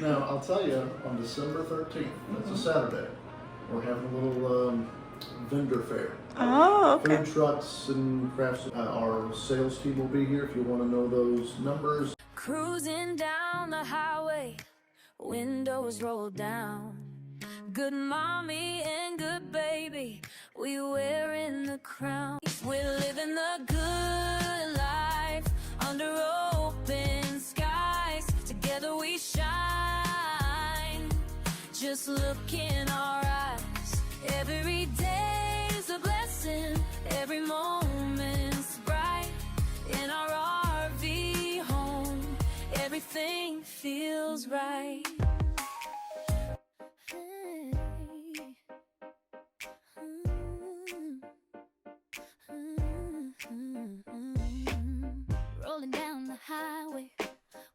Now, I'll tell you, on December 13th, that's a Saturday, we're having a little vendor fair. Oh, okay. Food trucks and crafts. Our sales team will be here if you want to know those numbers. Cruising down the highway, windows rolled down. Good mommy and good baby, we wearing the crown. We're living the good life under open skies. Together we shine. Just look in our eyes. Every day's a blessing. Every moment's bright. In our RV home, everything feels right. Rolling down the highway,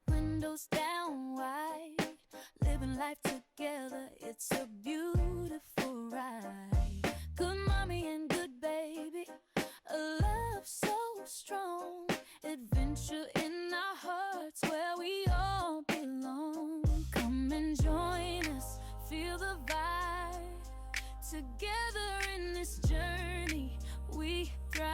windows down wide, living life together, it's a beautiful ride. Good mommy and good baby, a love so strong, adventure in our hearts where we all belong. Come and join us, feel the vibe, together in this journey we thrive.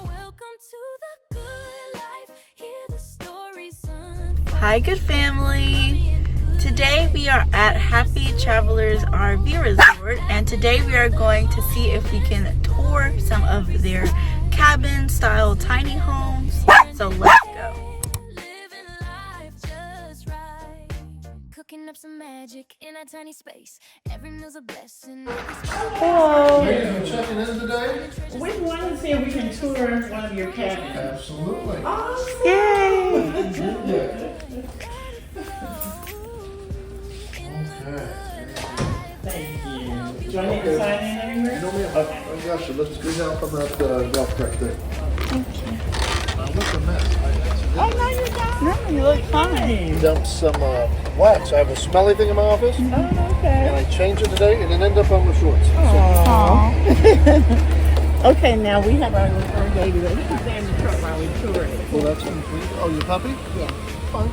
Welcome to the good life, hear the stories unfold. Hi, good family. Today we are at Happy Travelers RV Resort, and today we are going to see if we can tour some of their cabin style tiny homes. So let's go. Living life just right. Cooking up some magic in a tiny space. Every meal's a blessing. Hello. Ladies, we're checking in today. We want to see if we can tour one of your cabins. Absolutely. Yay. Okay. Thank you. Do I need to sign in anywhere? No, ma'am. Okay. I got you. Let's go down from that golf cart there. Thank you. Look at that. Oh, no, you're not. No, you look fine. Dumped some wax. I have a smelly thing in my office, Oh, and okay. I changed it today, and it ended up on my shorts. Aw. Okay, now we have our little baby that we can stay in the truck while we tour it. Well, that's complete. Oh, you puppy? Yeah. Fine.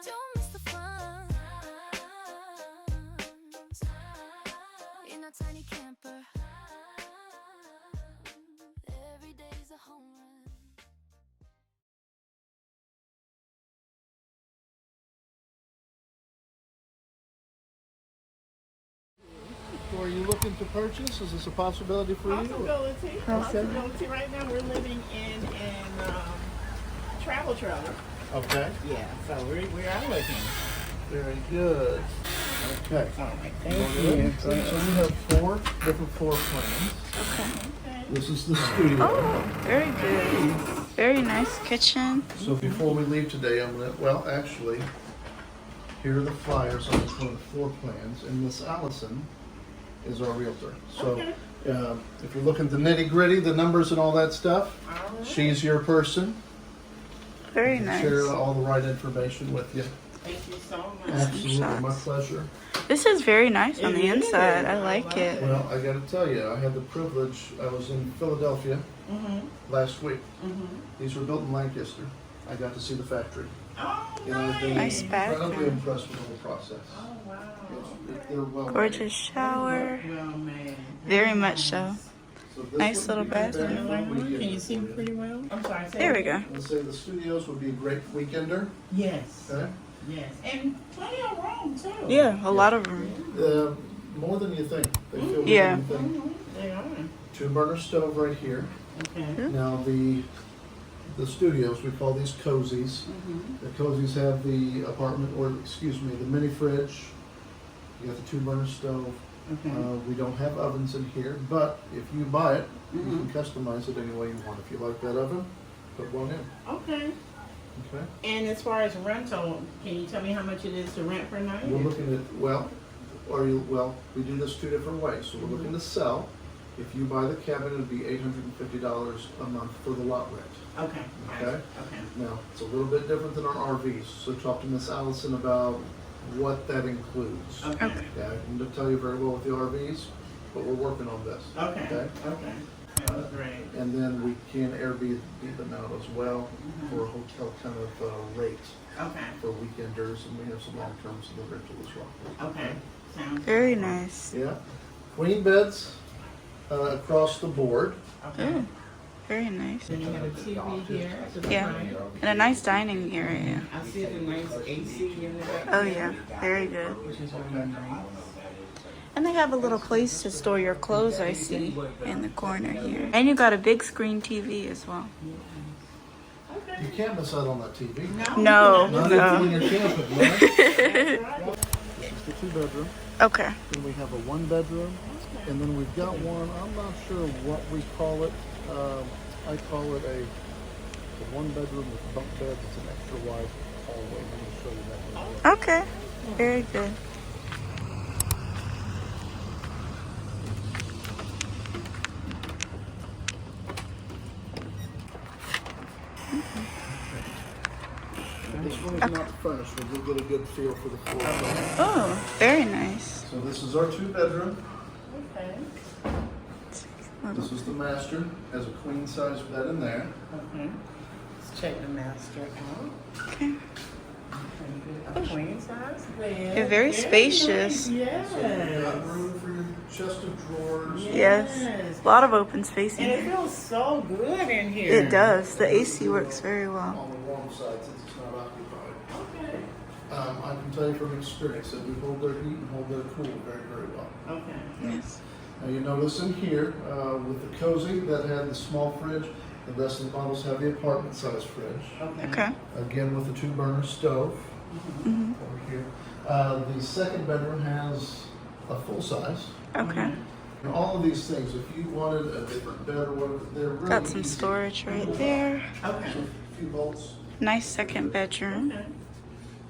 Don't miss the fun. In a tiny camper. Every day's a home run. So are you looking to purchase? Is this a possibility for you? Possibility. Possibility. Right now we're living in an travel trailer. Okay. Yeah, so we are looking. Very good. Okay. All right, So thank we you. have 4 different floor plans. Okay. This is the studio. Oh, very good. Very nice kitchen. So before we leave today, I'm gonna, well, actually, here are the flyers on the floor plans, and Miss Allison is our realtor. So if you're looking at the nitty gritty, the numbers and all that stuff, she's your person. Very nice. Share all the right information with you. Thank you so much. Absolutely, my Shots. pleasure. This is very nice on It the is. inside. I I like love it. Well, I gotta tell you, I had the privilege, I was in Philadelphia last week. These were built in Lancaster. I got to see the factory. Oh, And I've been Nice incredibly bathroom. impressed with the whole process. Oh, wow. They're well made. Gorgeous shower. Well, man. Very much so. So this Nice would little be a great bathroom. weekender Can you see for you. pretty well? I'm sorry. say There we it. go. Let's say the studios would be a great weekender. Yes. Okay? Yes. And plenty of room, too. Yeah, a lot of room. More than you think. They feel more Yeah. than you think. They are. 2-burner stove right here. Okay. Now the studios, we call these cozies. The cozies have the apartment, or excuse me, the mini fridge. You got the 2-burner stove. Okay. We don't have ovens in here, but if you buy it, you can customize it any way you want. If you like that oven, put one in. Okay. Okay. And as far as rental, can you tell me how much it is to rent per night? We're looking at, we do this 2 different ways. So we're looking to sell. If you buy the cabin, it'd be $850 a month for the lot rent. Okay. Okay. Okay. Now, it's a little bit different than our RVs, so talk to Miss Allison about what that includes. Okay. Yeah, I can tell you very well with the RVs, but we're working on this. Okay. Okay. Okay. Great. And then we can Airbnb them out as well for a hotel kind of rate Okay. for weekenders, and we have some long terms in the rental as well. Okay. Sounds Very nice. Yeah, queen beds across the board. Okay. Ooh, very nice. Then you have a TV here to the Yeah, right. and a nice dining area. I see the nice AC in the back. Oh yeah, very good. Which is really nice. And they have a little place to store your clothes, I see, in the corner here. And you got a big screen TV as well. You can't miss out on that TV. No, Not no. even when you're camping, right? It's the 2-bedroom. Okay. Then we have a 1-bedroom, and then we've got one. I'm not sure what we call it. I call it a 1-bedroom with bunk beds. It's an extra wide hallway. I'm going to show you that one. Okay. Very good. This one is not furnished, but you'll get a good feel for the floor plan. Oh, very nice. So this is our 2-bedroom. Okay. This is the master. Has a queen size bed in there. Okay. Let's check the master out. Okay. A queen size bed. They're very spacious. Yes. So you've got room for your chest of drawers. Yes. A lot of open space in And it here. feels so good in here. It does. The AC works very well. On the warm side since it's not occupied. Okay. I can tell you from experience that we hold their heat and hold their cool very, very well. Okay. Yes. Now you notice in here, with the cozy that had the small fridge, the rest of the models have the apartment size fridge. Okay. Okay. Again with the 2-burner stove Mm-hmm. over here. The 2nd bedroom has a full size. Okay. And all of these things, if you wanted a different bed or whatever, they're really Got some easy. storage right there. Okay. So a few bolts. Nice second bedroom Okay.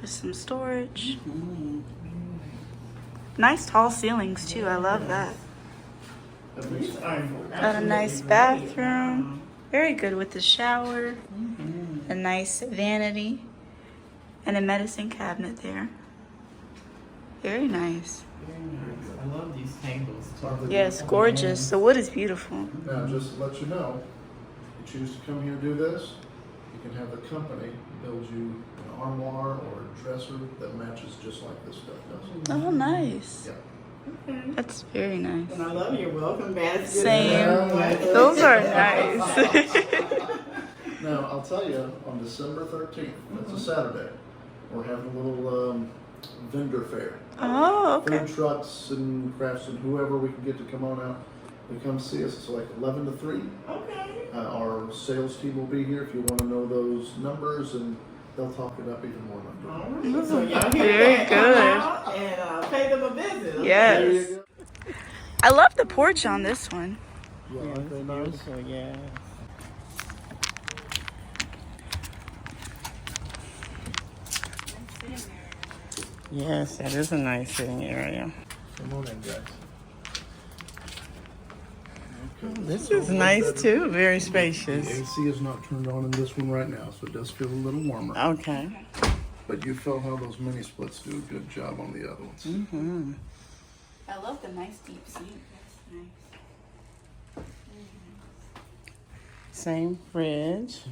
with some storage. Nice tall ceilings too. I love that. That makes These it are Got a nice bathroom. Very good with the shower. A nice vanity. And a medicine cabinet there. Very nice. Very nice. I love these tables too. Yes, gorgeous. The wood is beautiful. Now, just to let you know, if you choose to come here and do this, you can have the company build you an armoire or a dresser that matches just like this stuff does. Oh, nice. Yeah. That's very nice. And I love your welcome basket. Same. Yeah. Those are nice. Now, I'll tell you, on December 13th, that's a Saturday, we're having a little vendor fair. Oh, okay. Food trucks and crafts and whoever we can get to come on out and come see us. It's like 11 to 3. Okay. Our sales team will be here if you want to know those numbers, and they'll talk it up even more. All right. So y'all hear Very that? good. Come out and pay them a visit. Okay? There you Yes. go. I love the porch on this one. Yeah, Yes, aren't they nice? beautiful, yes. Yes, that is a nice sitting area. Come on in, guys. This is nice too, very The spacious. AC is not turned on in this one right now, so it does feel a little warmer. Okay. But you feel how those mini splits do a good job on the other ones. Mm-hmm. I love the nice deep sink. That's nice. Same fridge.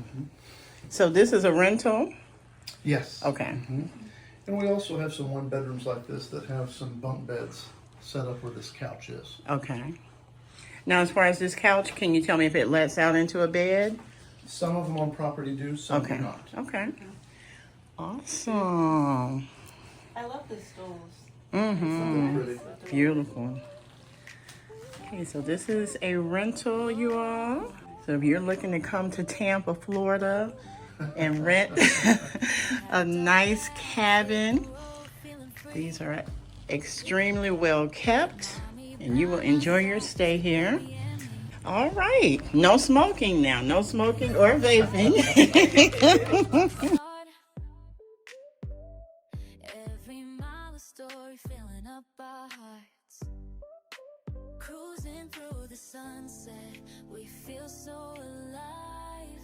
So this is a rental? Yes. Okay. And we also have some 1-bedrooms like this that have some bunk beds set up where this couch is. Okay. Now, as far as this couch, can you tell me if it lets out into a bed? Some of them on property do, some Okay. do not. Okay. Awesome. I love the stools. Mm-hmm. Pretty. Beautiful. Okay, so this is a rental, you all. So if you're looking to come to Tampa, Florida, and rent a nice cabin, these are extremely well kept, and you will enjoy your stay here. All right, no smoking now, no smoking or vaping. Every mile a story filling up our hearts. Cruising through the sunset, we feel so alive.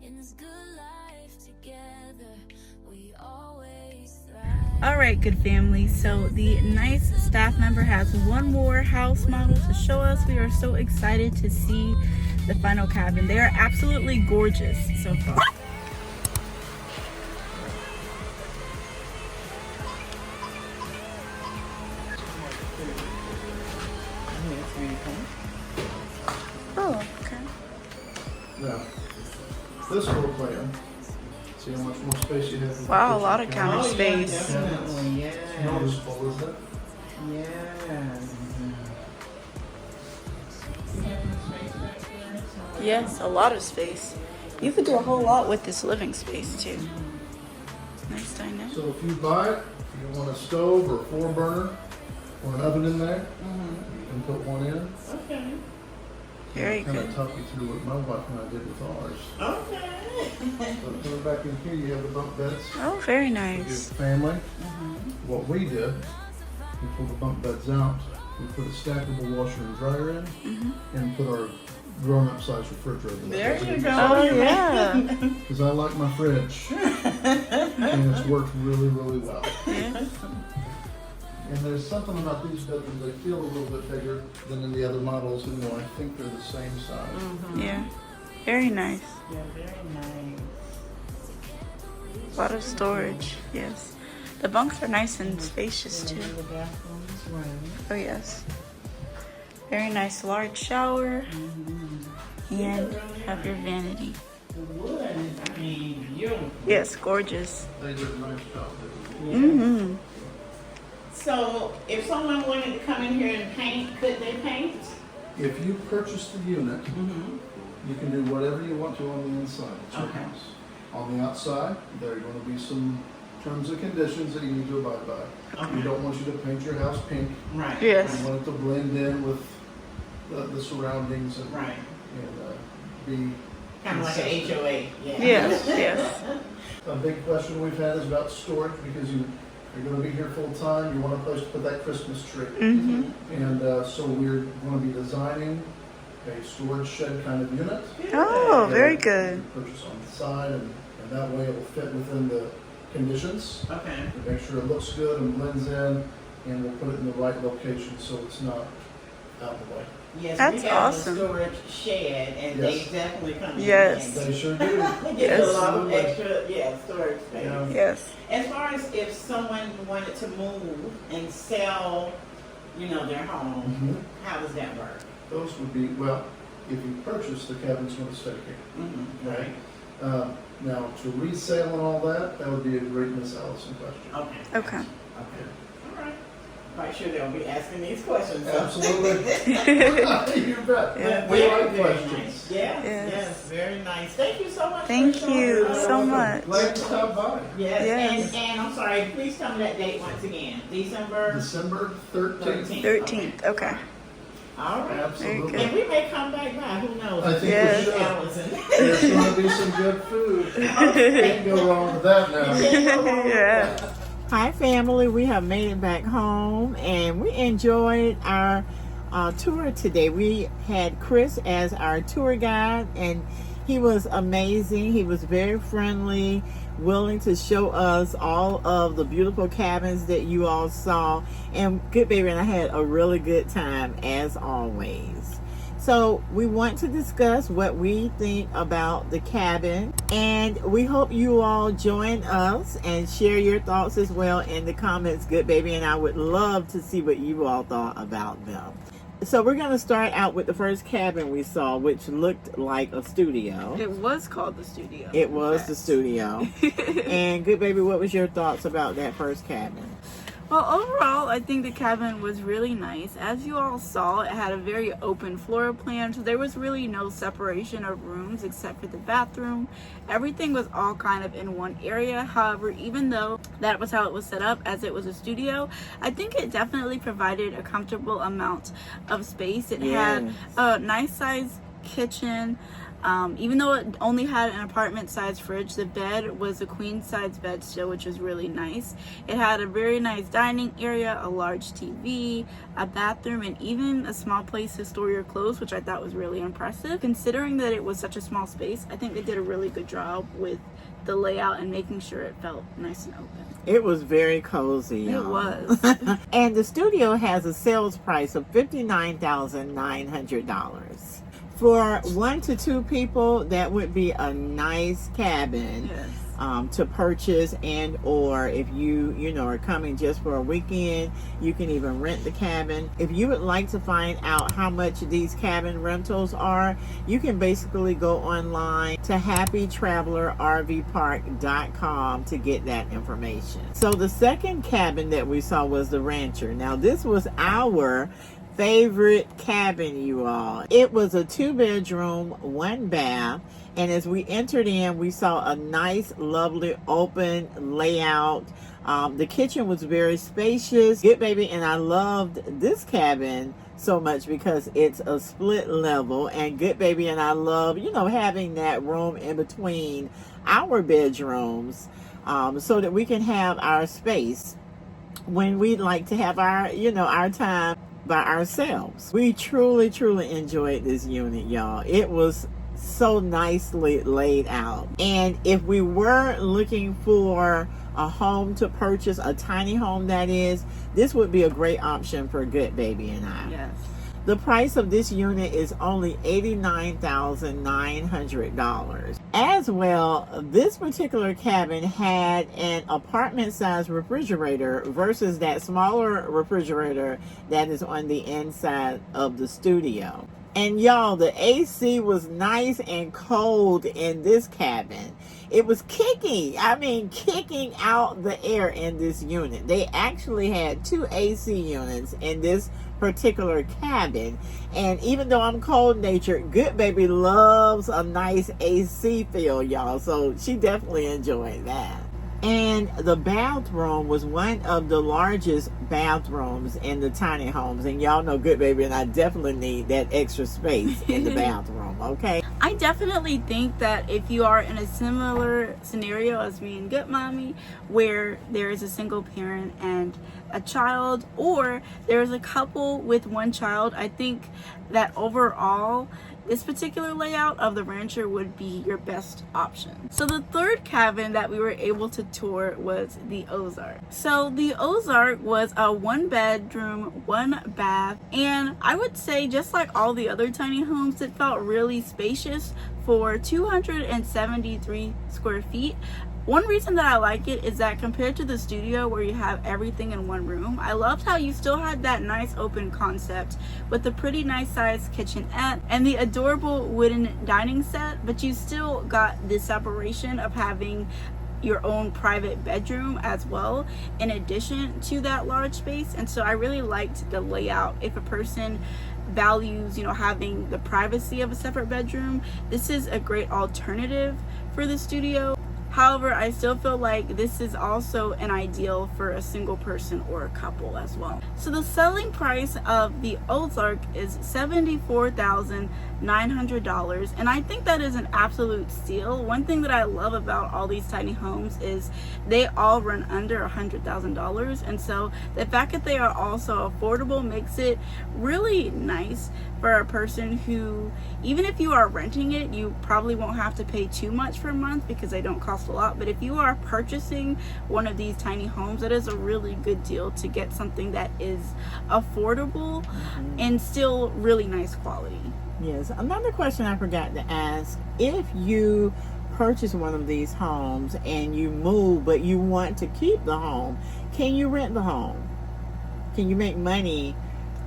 In this good life together, we always thrive. All right, good family. So the nice staff member has one more house model to show us. We are so excited to see the final cabin. They are absolutely gorgeous so far. Oh, okay. Now, this floor plan, see how much more space you have? with the Wow, a kitchen lot of counter space. Definitely, yeah. It's noticeable, isn't it? Yeah. Yes, a lot of space. You could do a whole lot with this living space too. Nice dinette. So if you buy it, if you want a stove or a 4-burner or an oven in there, you can put one in. Okay. Very Kind good. of talk you through what my wife and I did with ours. Okay. So coming back in here, you have the bunk beds. Oh, very Your nice. family. What we did, we pulled the bunk beds out, we put a stackable washer and dryer in, and put our grown-up size refrigerator. There you go. Oh, yeah. Because I like my fridge, and it's worked really, really well. Yeah. And there's something about these bedrooms, they feel a little bit bigger than in the other models, even though I think they're the same size. Yeah. Very nice. Yeah, very nice. A lot of storage. Yes. The bunks are nice and spacious too. The bathroom's running. Oh, yes. Very nice large shower. And have your vanity. The wood is, I mean, beautiful. Yes, gorgeous. They did a nice job. Mm-hmm. So, if someone wanted to come in here and paint, could they paint? If you purchase the unit, you can do whatever you want to on the inside. It's your Okay. house. On the outside, there are going to be some terms and conditions that you need to abide by. We don't want you to paint your house pink. Right. Yes. We want it to blend in with the surroundings and, Right. be Kind of like an consistent. HOA. Yeah. Yes, yes. A big question we've had is about storage because you're going to be here full time. You want a place to put that Christmas tree. Mm-hmm. And so we're going to be designing a storage shed kind of unit. Oh, very that good. you purchase on the side, and that way it will fit within the conditions Okay. to make sure it looks good and blends in, and we'll put it in the right location so it's not out of the way. Yes, That's we have awesome. a storage shed, and Yes. they definitely come in. Yes. They sure do. They get a lot of Absolutely. extra, storage space. Yeah. Yes. As far as if someone wanted to move and sell, their home, Mhm. how does that work? Those would be, well, if you purchase, the cabin's going to stay here. Right. Now, to resale and all that, that would be a great Miss Allison question. Okay. Okay. Okay. All right. Quite sure they'll be asking these questions. so. Absolutely. You bet. Yeah. We Very, like very questions. nice. Yes, Yes. yes, very nice. Thank you so much. Thank for showing you us. so much. Glad to stop by. Yes, Yes. And I'm sorry, please tell me that date once again. December December 13th. 13th. Okay. All right. Absolutely. Very And we may come back by, who knows? I think Yes. we should. Allison. There's going to be some good food. Can't go wrong with that now. Yeah. Hi family, we have made it back home and we enjoyed our tour today. We had Chris as our tour guide and he was amazing. He was very friendly, willing to show us all of the beautiful cabins that you all saw. And Goodbaby and I had a really good time as always. So we want to discuss what we think about the cabin, and we hope you all join us and share your thoughts as well in the comments. Goodbaby and I would love to see what you all thought about them. So we're going to start out with the first cabin we saw, which looked like a studio. It was called the studio. It was the studio. And Goodbaby, what was your thoughts about that first cabin? Well, overall, I think the cabin was really nice. As you all saw, it had a very open floor plan, so there was really no separation of rooms except for the bathroom. Everything was all kind of in one area. However, even though that was how it was set up, as it was a studio, I think it definitely provided a comfortable amount of space. It had a nice size kitchen. Even though it only had an apartment size fridge, the bed was a queen size bed still, which was really nice. It had a very nice dining area, a large TV, a bathroom, and even a small place to store your clothes, which I thought was really impressive. Considering that it was such a small space, I think they did a really good job with the layout and making sure it felt nice and open. It was very cozy. It was. And the studio has a sales price of $59,900. For 1 to 2 people, that would be a nice cabin. Yes. To purchase, and or if you are coming just for a weekend, you can even rent the cabin. If you would like to find out how much these cabin rentals are, you can basically go online to happytravelerrvpark.com to get that information. So the second cabin that we saw was the Rancher. Now this was our favorite cabin, you all. It was a 2-bedroom, 1 bath, and as we entered in, we saw a nice, lovely, open layout. The kitchen was very spacious. Goodbaby and I loved this cabin so much because it's a split level, and Goodbaby and I love, having that room in between our bedrooms, so that we can have our space when we'd like to have our, our time by ourselves. We truly enjoyed this unit, y'all. It was so nicely laid out. And if we were looking for a home to purchase, a tiny home that is, this would be a great option for Goodbaby and I. Yes. The price of this unit is only $89,900. As well, this particular cabin had an apartment-sized refrigerator versus that smaller refrigerator that is on the inside of the studio. And y'all, the AC was nice and cold in this cabin. It was kicking out the air in this unit. They actually had 2 AC units in this particular cabin. And even though I'm cold-natured, Goodbaby loves a nice AC feel, y'all. So she definitely enjoyed that. And the bathroom was one of the largest bathrooms in the tiny homes. And y'all know Goodbaby and I definitely need that extra space in the bathroom, okay? I definitely think that if you are in a similar scenario as me and Goodmommy, where there is a single parent and a child, or there's a couple with 1 child, I think that overall this particular layout of the Rancher would be your best option. So the third cabin that we were able to tour was the Ozark. So the Ozark was a 1-bedroom, 1 bath, and I would say just like all the other tiny homes, it felt really spacious for 273 square feet. One reason that I like it is that compared to the studio where you have everything in one room, I loved how you still had that nice open concept with the pretty nice sized kitchenette and the adorable wooden dining set, but you still got the separation of having your own private bedroom as well in addition to that large space. And so I really liked the layout. If a person values, having the privacy of a separate bedroom, this is a great alternative for the studio. However, I still feel like this is also an ideal for a single person or a couple as well. So the selling price of the Ozark is $74,900, and I think that is an absolute steal. One thing that I love about all these tiny homes is they all run under $100,000, and so the fact that they are also affordable makes it really nice for a person who, even if you are renting it, you probably won't have to pay too much per month because they don't cost a lot. But if you are purchasing one of these tiny homes, it is a really good deal to get something that is affordable and still really nice quality. Yes. Another question I forgot to ask: if you purchase one of these homes and you move, but you want to keep the home, can you rent the home? Can you make money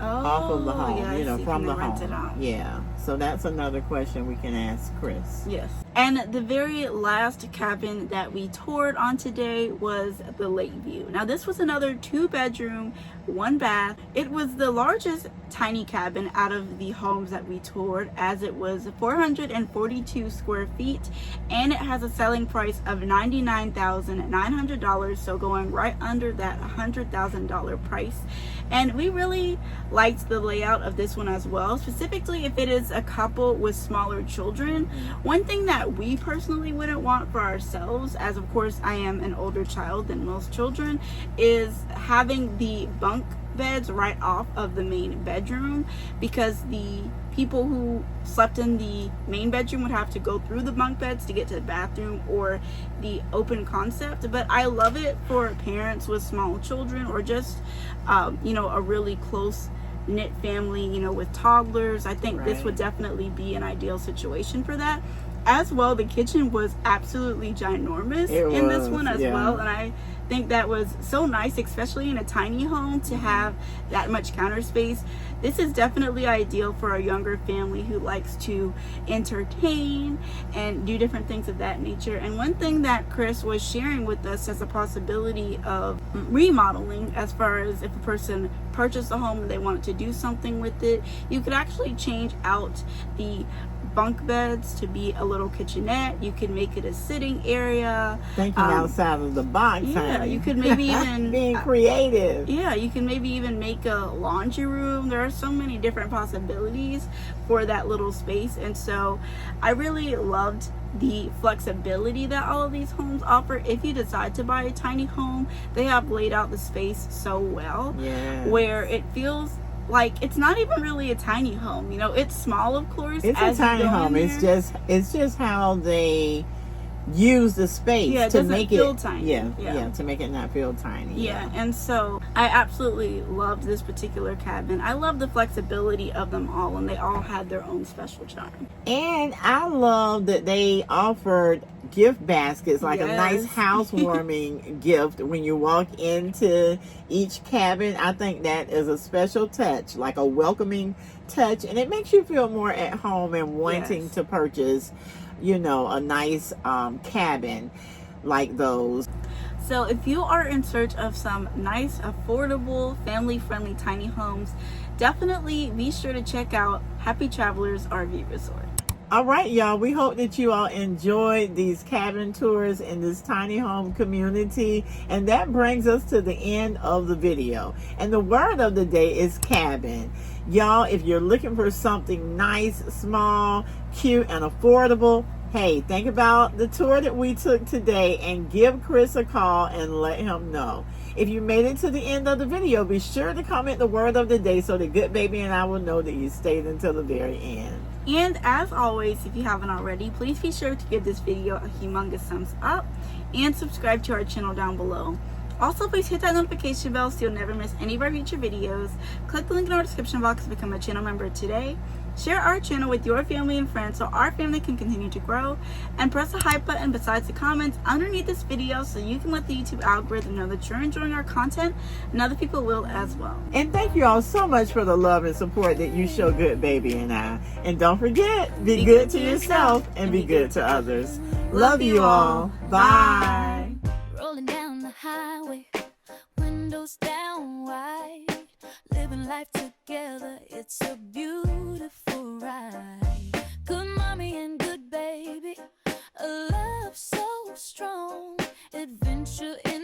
off of the home, yeah, from the rent it home? out. Yeah. So that's another question we can ask Chris. Yes. And the very last cabin that we toured on today was the Lakeview. Now this was another 2-bedroom, 1 bath. It was the largest tiny cabin out of the homes that we toured, as it was 442 square feet, and it has a selling price of $99,900, so going right under that $100,000 price. And we really liked the layout of this one as well, specifically if it is a couple with smaller children. One thing that we personally wouldn't want for ourselves, as of course I am an older child than most children, is having the bunk beds right off of the main bedroom, because the people who slept in the main bedroom would have to go through the bunk beds to get to the bathroom or the open concept. But I love it for parents with small children, or just a really close knit family, you know, with toddlers. I think this Right. would definitely be an ideal situation for that. As well, the kitchen was absolutely ginormous in this one as well, and I think that was so nice, especially in a tiny home, to have that much counter space. This is definitely ideal for a younger family who likes to entertain and do different things of that nature. And one thing that Chris was sharing with us as a possibility of remodeling, as far as if a person purchased a home and they wanted to do something with it, you could actually change out the bunk beds to be a little kitchenette. You could make it a sitting area. Thinking outside of the box. Yeah, honey. you could maybe even being creative. Yeah, you can maybe even make a laundry room. There are so many different possibilities for that little space. And so I really loved the flexibility that all of these homes offer. If you decide to buy a tiny home, they have laid out the space so well, where it feels like it's not even really a tiny home. You know, it's small, of course. It's a tiny home. It's just how they use the space to make it tiny. To make it not feel tiny. And so I absolutely loved this particular cabin. I love the flexibility of them all, and they all had their own special charm. And I love that they offered gift baskets, like a nice housewarming gift when you walk into each cabin. I think that is a special touch, like a welcoming touch, and it makes you feel more at home and wanting to purchase, you know, a nice cabin like those. So if you are in search of some nice, affordable, family-friendly tiny homes, definitely be sure to check out Happy Travelers RV Resort. All right, y'all. We hope that you all enjoyed these cabin tours in this tiny home community. And that brings us to the end of the video. And the word of the day is cabin. Y'all, if you're looking for something nice, small, cute, and affordable, hey, think about the tour that we took today and give Chris a call and let him know. If you made it to the end of the video, be sure to comment the word of the day so that Good Baby and I will know that you stayed until the very end. And as always, if you haven't already, please be sure to give this video a humongous thumbs up and subscribe to our channel down below. Also, please hit that notification bell so you'll never miss any of our future videos. Click the link in our description box to become a channel member today. Share our channel with your family and friends so our family can continue to grow. And press the hype button besides the comments underneath this video so you can let the YouTube algorithm know that you're enjoying our content and other people will as well. And thank you all so much for the love and support that you show Good Baby and I. And don't forget, be good to yourself and be good to others. Love you all. Bye. Rolling down the highway, windows down wide, living life together, it's a beautiful ride. Good mommy and good baby, a love so strong, adventure in